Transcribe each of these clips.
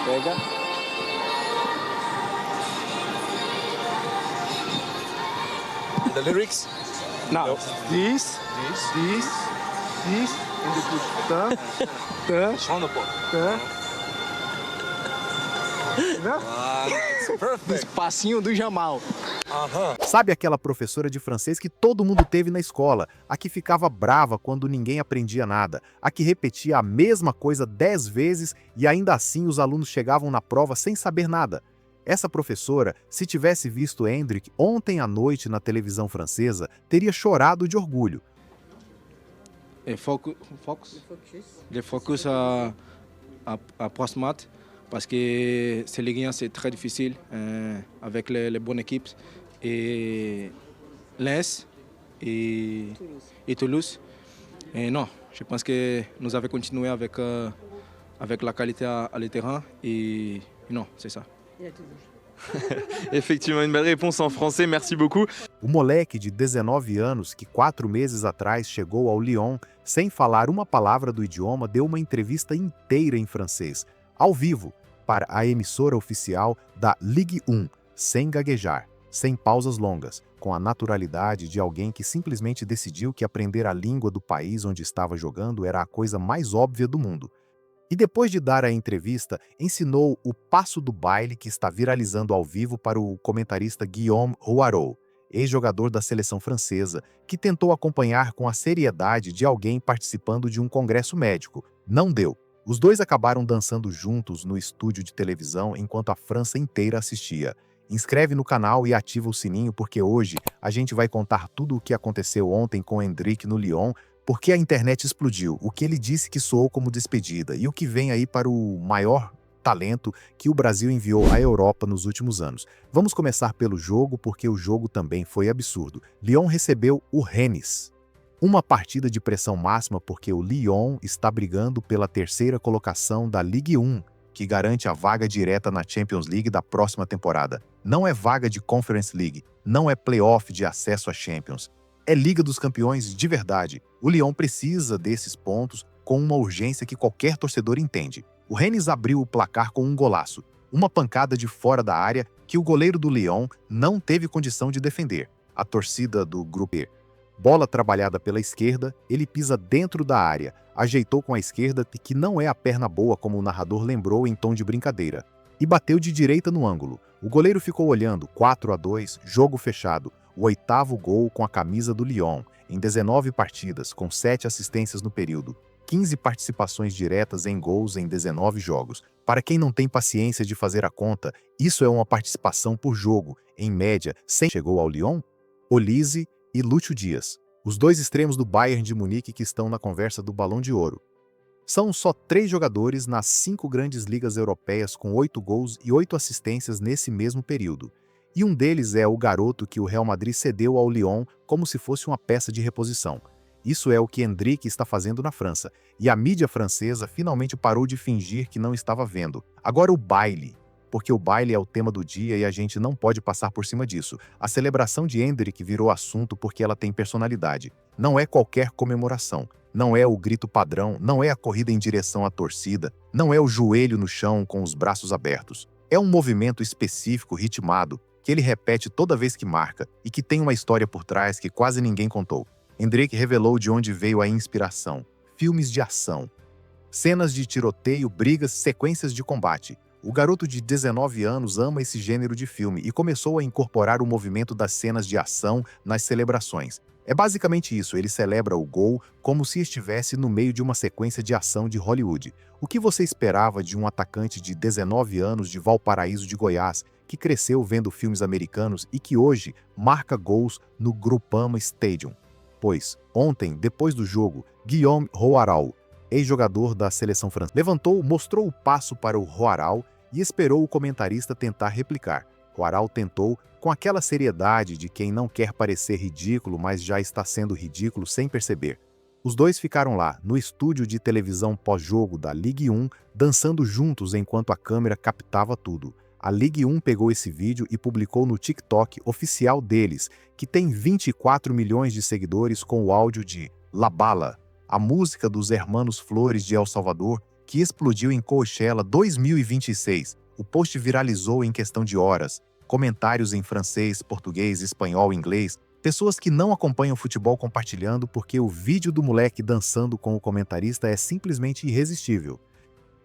Pega. The lyrics? Now, this, and you put On the ball. It's perfect. passinho do Jamal. Sabe aquela professora de francês que todo mundo teve na escola, a que ficava brava quando ninguém aprendia nada, a que repetia a mesma coisa 10 vezes e ainda assim os alunos chegavam na prova sem saber nada? Essa professora, se tivesse visto Hendrik ontem à noite na televisão francesa, teria chorado de orgulho. Et le focus à post-match parce que ces Ligue 1 c'est très difficile avec les bonnes équipes et Lens et Toulouse. Et non, je pense que nous avons continué avec la qualité à le terrain et non, c'est ça. Effectivement, une belle réponse en français, merci beaucoup. O moleque de 19 anos, que 4 meses atrás chegou ao Lyon sem falar uma palavra do idioma, deu uma entrevista inteira em francês, ao vivo, para a emissora oficial da Ligue 1, sem gaguejar, sem pausas longas, com a naturalidade de alguém que simplesmente decidiu que aprender a língua do país onde estava jogando era a coisa mais óbvia do mundo. E depois de dar a entrevista, ensinou o passo do baile que está viralizando ao vivo para o comentarista Guillaume Hoarau, ex-jogador da seleção francesa, que tentou acompanhar com a seriedade de alguém participando de um congresso médico. Não deu. Os dois acabaram dançando juntos no estúdio de televisão enquanto a França inteira assistia. Inscreve no canal e ativa o sininho porque hoje a gente vai contar tudo o que aconteceu ontem com Hendrik no Lyon, porque a internet explodiu, o que ele disse que soou como despedida e o que vem aí para o maior talento que o Brasil enviou à Europa nos últimos anos. Vamos começar pelo jogo, porque o jogo também foi absurdo. Lyon recebeu o Rennes. Uma partida de pressão máxima porque o Lyon está brigando pela terceira colocação da Ligue 1, que garante a vaga direta na Champions League da próxima temporada. Não é vaga de Conference League, não é playoff de acesso à Champions. É Liga dos Campeões de verdade. O Lyon precisa desses pontos com uma urgência que qualquer torcedor entende. O Rennes abriu o placar com um golaço, uma pancada de fora da área que o goleiro do Lyon não teve condição de defender. A torcida do Grupo E. Bola trabalhada pela esquerda, ele pisa dentro da área, ajeitou com a esquerda, que não é a perna boa como o narrador lembrou em tom de brincadeira, e bateu de direita no ângulo. O goleiro ficou olhando, 4-2, jogo fechado. O 8º gol com a camisa do Lyon, em 19 partidas, com 7 assistências no período, 15 participações diretas em gols em 19 jogos. Para quem não tem paciência de fazer a conta, isso é uma participação por jogo, em média, sem chegou ao Lyon, Olise e Lúcio Dias, os dois extremos do Bayern de Munique que estão na conversa do Balão de Ouro. São só 3 jogadores nas 5 grandes ligas europeias com 8 gols e 8 assistências nesse mesmo período. E um deles é o garoto que o Real Madrid cedeu ao Lyon como se fosse uma peça de reposição. Isso é o que Hendrik está fazendo na França, e a mídia francesa finalmente parou de fingir que não estava vendo. Agora o baile, porque o baile é o tema do dia e a gente não pode passar por cima disso. A celebração de Hendrik virou assunto porque ela tem personalidade. Não é qualquer comemoração, não é o grito padrão, não é a corrida em direção à torcida, não é o joelho no chão com os braços abertos. É um movimento específico, ritmado, que ele repete toda vez que marca e que tem uma história por trás que quase ninguém contou. Hendrik revelou de onde veio a inspiração. Filmes de ação. Cenas de tiroteio, brigas, sequências de combate. O garoto de 19 anos ama esse gênero de filme e começou a incorporar o movimento das cenas de ação nas celebrações. É basicamente isso, ele celebra o gol como se estivesse no meio de uma sequência de ação de Hollywood. O que você esperava de um atacante de 19 anos de Valparaíso de Goiás, que cresceu vendo filmes americanos e que hoje marca gols no Groupama Stadium? Pois, ontem, depois do jogo, Guillaume Hoarau, ex-jogador da seleção francesa, levantou, mostrou o passo para o Hoarau e esperou o comentarista tentar replicar. Hoarau tentou, com aquela seriedade de quem não quer parecer ridículo, mas já está sendo ridículo sem perceber. Os dois ficaram lá, no estúdio de televisão pós-jogo da Ligue 1, dançando juntos enquanto a câmera captava tudo. A Ligue 1 pegou esse vídeo e publicou no TikTok oficial deles, que tem 24 milhões de seguidores, com o áudio de La Bala, a música dos Hermanos Flores de El Salvador, que explodiu em Coachella 2026. O post viralizou em questão de horas. Comentários em francês, português, espanhol, inglês. Pessoas que não acompanham futebol compartilhando porque o vídeo do moleque dançando com o comentarista é simplesmente irresistível.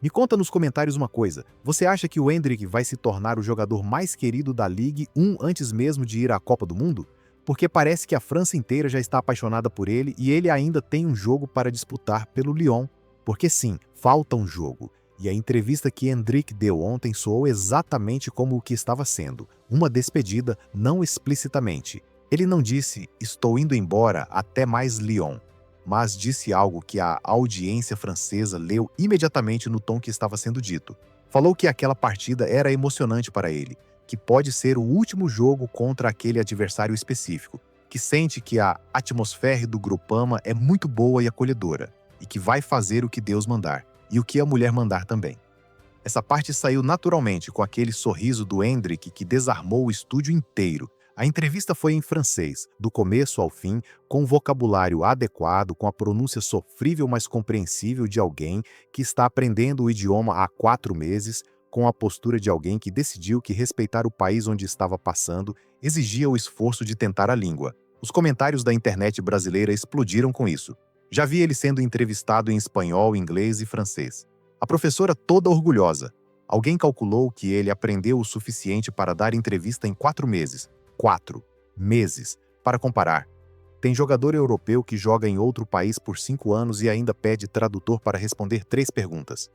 Me conta nos comentários uma coisa. Você acha que o Endrick vai se tornar o jogador mais querido da Ligue 1 antes mesmo de ir à Copa do Mundo? Porque parece que a França inteira já está apaixonada por ele e ele ainda tem um jogo para disputar pelo Lyon. Porque sim, falta um jogo. E a entrevista que Endrick deu ontem soou exatamente como o que estava sendo, uma despedida, não explicitamente. Ele não disse, estou indo embora, até mais Lyon, mas disse algo que a audiência francesa leu imediatamente no tom que estava sendo dito. Falou que aquela partida era emocionante para ele, que pode ser o último jogo contra aquele adversário específico, que sente que a atmosfera do Groupama é muito boa e acolhedora, e que vai fazer o que Deus mandar. E o que a mulher mandar também. Essa parte saiu naturalmente com aquele sorriso do Endrick que desarmou o estúdio inteiro. A entrevista foi em francês, do começo ao fim, com um vocabulário adequado, com a pronúncia sofrível mas compreensível de alguém que está aprendendo o idioma há 4 meses, com a postura de alguém que decidiu que respeitar o país onde estava passando exigia o esforço de tentar a língua. Os comentários da internet brasileira explodiram com isso. Já vi ele sendo entrevistado em espanhol, inglês e francês. A professora toda orgulhosa. Alguém calculou que ele aprendeu o suficiente para dar entrevista em 4 meses. 4 meses. Para comparar, tem jogador europeu que joga em outro país por 5 anos e ainda pede tradutor para responder 3 perguntas.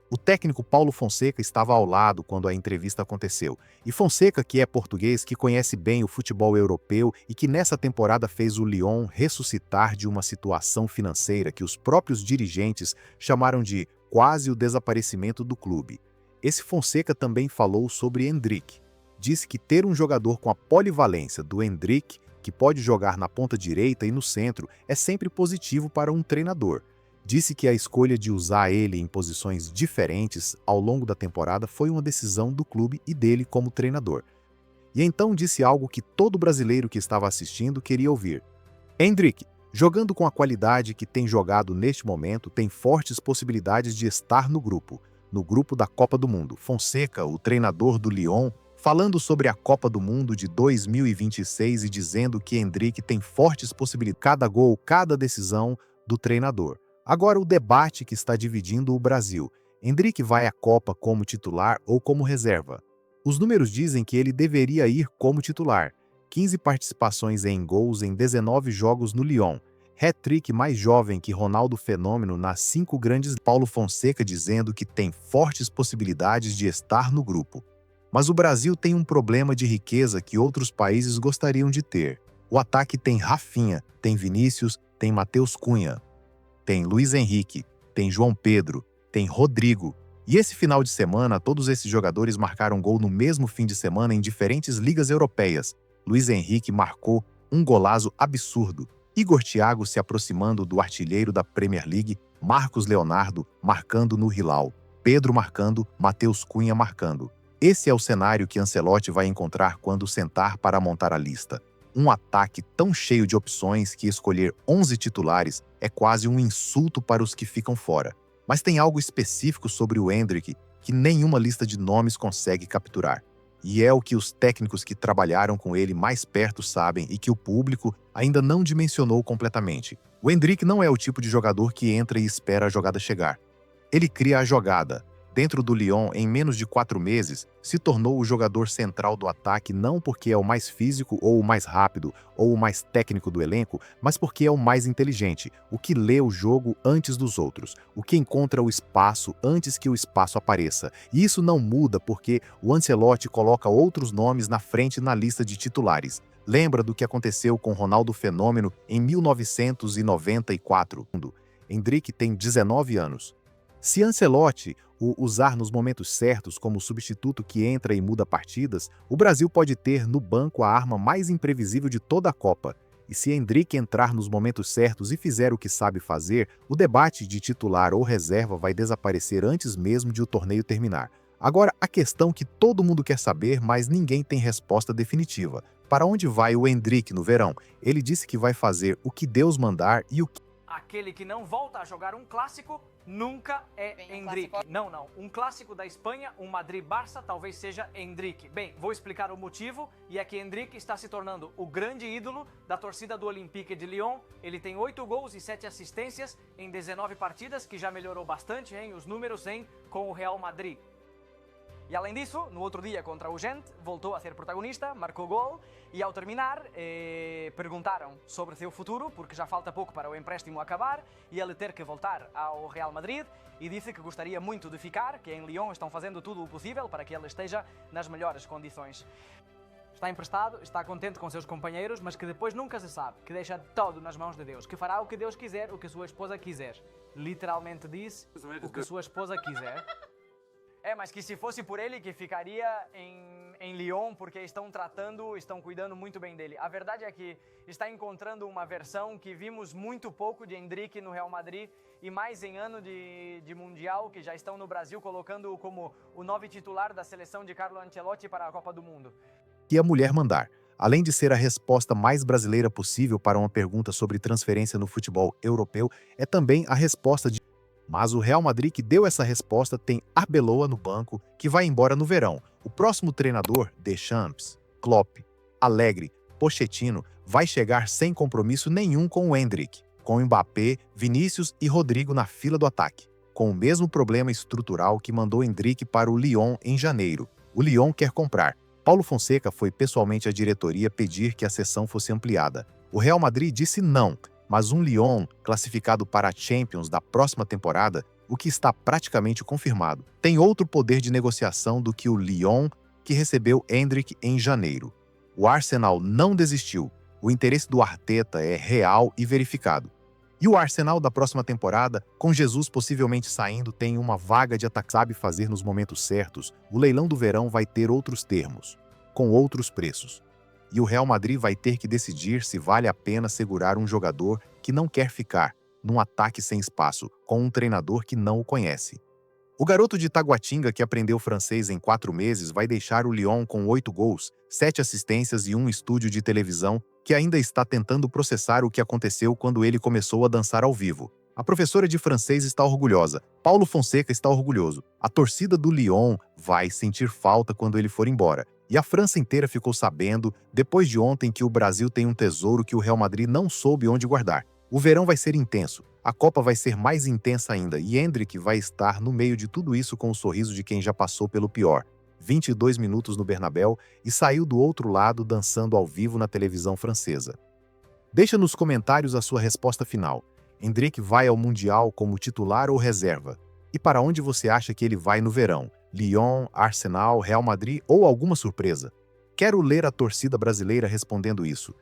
O técnico Paulo Fonseca estava ao lado quando a entrevista aconteceu. E Fonseca, que é português, que conhece bem o futebol europeu e que nessa temporada fez o Lyon ressuscitar de uma situação financeira que os próprios dirigentes chamaram de quase o desaparecimento do clube. Esse Fonseca também falou sobre Endrick. Disse que ter um jogador com a polivalência do Endrick, que pode jogar na ponta direita e no centro, é sempre positivo para um treinador. Disse que a escolha de usar ele em posições diferentes ao longo da temporada foi uma decisão do clube e dele como treinador. E então disse algo que todo brasileiro que estava assistindo queria ouvir. Endrick, jogando com a qualidade que tem jogado neste momento, tem fortes possibilidades de estar no grupo da Copa do Mundo. Fonseca, o treinador do Lyon, falando sobre a Copa do Mundo de 2026 e dizendo que Endrick tem fortes possibilidades, cada gol, cada decisão do treinador. Agora o debate que está dividindo o Brasil. Endrick vai à Copa como titular ou como reserva? Os números dizem que ele deveria ir como titular. 15 participações em gols em 19 jogos no Lyon. Hat-trick mais jovem que Ronaldo Fenômeno nas 5 grandes. Paulo Fonseca dizendo que tem fortes possibilidades de estar no grupo. Mas o Brasil tem um problema de riqueza que outros países gostariam de ter. O ataque tem Rafinha, tem Vinícius, tem Matheus Cunha. Tem Luiz Henrique, tem João Pedro, tem Rodrigo. E esse final de semana, todos esses jogadores marcaram gol no mesmo fim de semana em diferentes ligas europeias. Luiz Henrique marcou um golaço absurdo. Igor Thiago se aproximando do artilheiro da Premier League, Marcos Leonardo marcando no Hilal, Pedro marcando, Matheus Cunha marcando. Esse é o cenário que Ancelotti vai encontrar quando sentar para montar a lista. Um ataque tão cheio de opções que escolher 11 titulares é quase um insulto para os que ficam fora. Mas tem algo específico sobre o Endrick que nenhuma lista de nomes consegue capturar. E é o que os técnicos que trabalharam com ele mais perto sabem e que o público ainda não dimensionou completamente. O Endrick não é o tipo de jogador que entra e espera a jogada chegar. Ele cria a jogada. Dentro do Lyon, em menos de 4 meses, se tornou o jogador central do ataque não porque é o mais físico ou o mais rápido ou o mais técnico do elenco, mas porque é o mais inteligente, o que lê o jogo antes dos outros, o que encontra o espaço antes que o espaço apareça. E isso não muda porque o Ancelotti coloca outros nomes na frente na lista de titulares. Lembra do que aconteceu com Ronaldo Fenômeno em 1994. Endrick tem 19 anos. Se Ancelotti o usar nos momentos certos como substituto que entra e muda partidas, o Brasil pode ter no banco a arma mais imprevisível de toda a Copa. E se Endrick entrar nos momentos certos e fizer o que sabe fazer, o debate de titular ou reserva vai desaparecer antes mesmo de o torneio terminar. Agora, a questão que todo mundo quer saber, mas ninguém tem resposta definitiva. Para onde vai o Endrick no verão? Ele disse que vai fazer o que Deus mandar e o que aquele que não volta a jogar um clássico nunca é Endrick. Não. Um clássico da Espanha, um Madrid-Barça, talvez seja Endrick. Bem, vou explicar o motivo, e é que Endrick está se tornando o grande ídolo da torcida do Olympique de Lyon. Ele tem 8 gols e 7 assistências em 19 partidas, que já melhorou bastante, os números, com o Real Madrid. E além disso, no outro dia contra o Gent, voltou a ser protagonista, marcou gol e ao terminar perguntaram sobre seu futuro, porque já falta pouco para o empréstimo acabar e ele ter que voltar ao Real Madrid, e disse que gostaria muito de ficar, que em Lyon estão fazendo tudo o possível para que ele esteja nas melhores condições. Está emprestado, está contente com seus companheiros, mas que depois nunca se sabe, que deixa tudo nas mãos de Deus, que fará o que Deus quiser, o que sua esposa quiser. Literalmente disse o que sua esposa quiser. Mas que se fosse por ele, que ficaria em Lyon, porque estão cuidando muito bem dele. A verdade é que está encontrando uma versão que vimos muito pouco de Endrick no Real Madrid, e mais em ano de Mundial, que já estão no Brasil colocando-o como o novo titular da seleção de Carlo Ancelotti para a Copa do Mundo. E a mulher mandar. Além de ser a resposta mais brasileira possível para uma pergunta sobre transferência no futebol europeu, é também a resposta de... Mas o Real Madrid que deu essa resposta tem Arbeloa no banco, que vai embora no verão. O próximo treinador, Deschamps, Klopp, Allegri, Pochettino, vai chegar sem compromisso nenhum com o Endrick, com Mbappé, Vinícius e Rodrigo na fila do ataque, com o mesmo problema estrutural que mandou Endrick para o Lyon em janeiro. O Lyon quer comprar. Paulo Fonseca foi pessoalmente à diretoria pedir que a cessão fosse ampliada. O Real Madrid disse não, mas um Lyon classificado para a Champions da próxima temporada, o que está praticamente confirmado, tem outro poder de negociação do que o Lyon, que recebeu Endrick em janeiro. O Arsenal não desistiu. O interesse do Arteta é real e verificado. E o Arsenal da próxima temporada, com Jesus possivelmente saindo, tem uma vaga de ataque, sabe fazer nos momentos certos. O leilão do verão vai ter outros termos, com outros preços. E o Real Madrid vai ter que decidir se vale a pena segurar um jogador que não quer ficar num ataque sem espaço, com um treinador que não o conhece. O garoto de Taguatinga, que aprendeu francês em 4 meses, vai deixar o Lyon com 8 gols, 7 assistências e um estúdio de televisão que ainda está tentando processar o que aconteceu quando ele começou a dançar ao vivo. A professora de francês está orgulhosa, Paulo Fonseca está orgulhoso, a torcida do Lyon vai sentir falta quando ele for embora. E a França inteira ficou sabendo, depois de ontem, que o Brasil tem um tesouro que o Real Madrid não soube onde guardar. O verão vai ser intenso, a Copa vai ser mais intensa ainda, e Endrick vai estar no meio de tudo isso com o sorriso de quem já passou pelo pior. 22 minutos no Bernabéu e saiu do outro lado dançando ao vivo na televisão francesa. Deixa nos comentários a sua resposta final. Endrick vai ao Mundial como titular ou reserva? E para onde você acha que ele vai no verão? Lyon, Arsenal, Real Madrid ou alguma surpresa? Quero ler a torcida brasileira respondendo isso.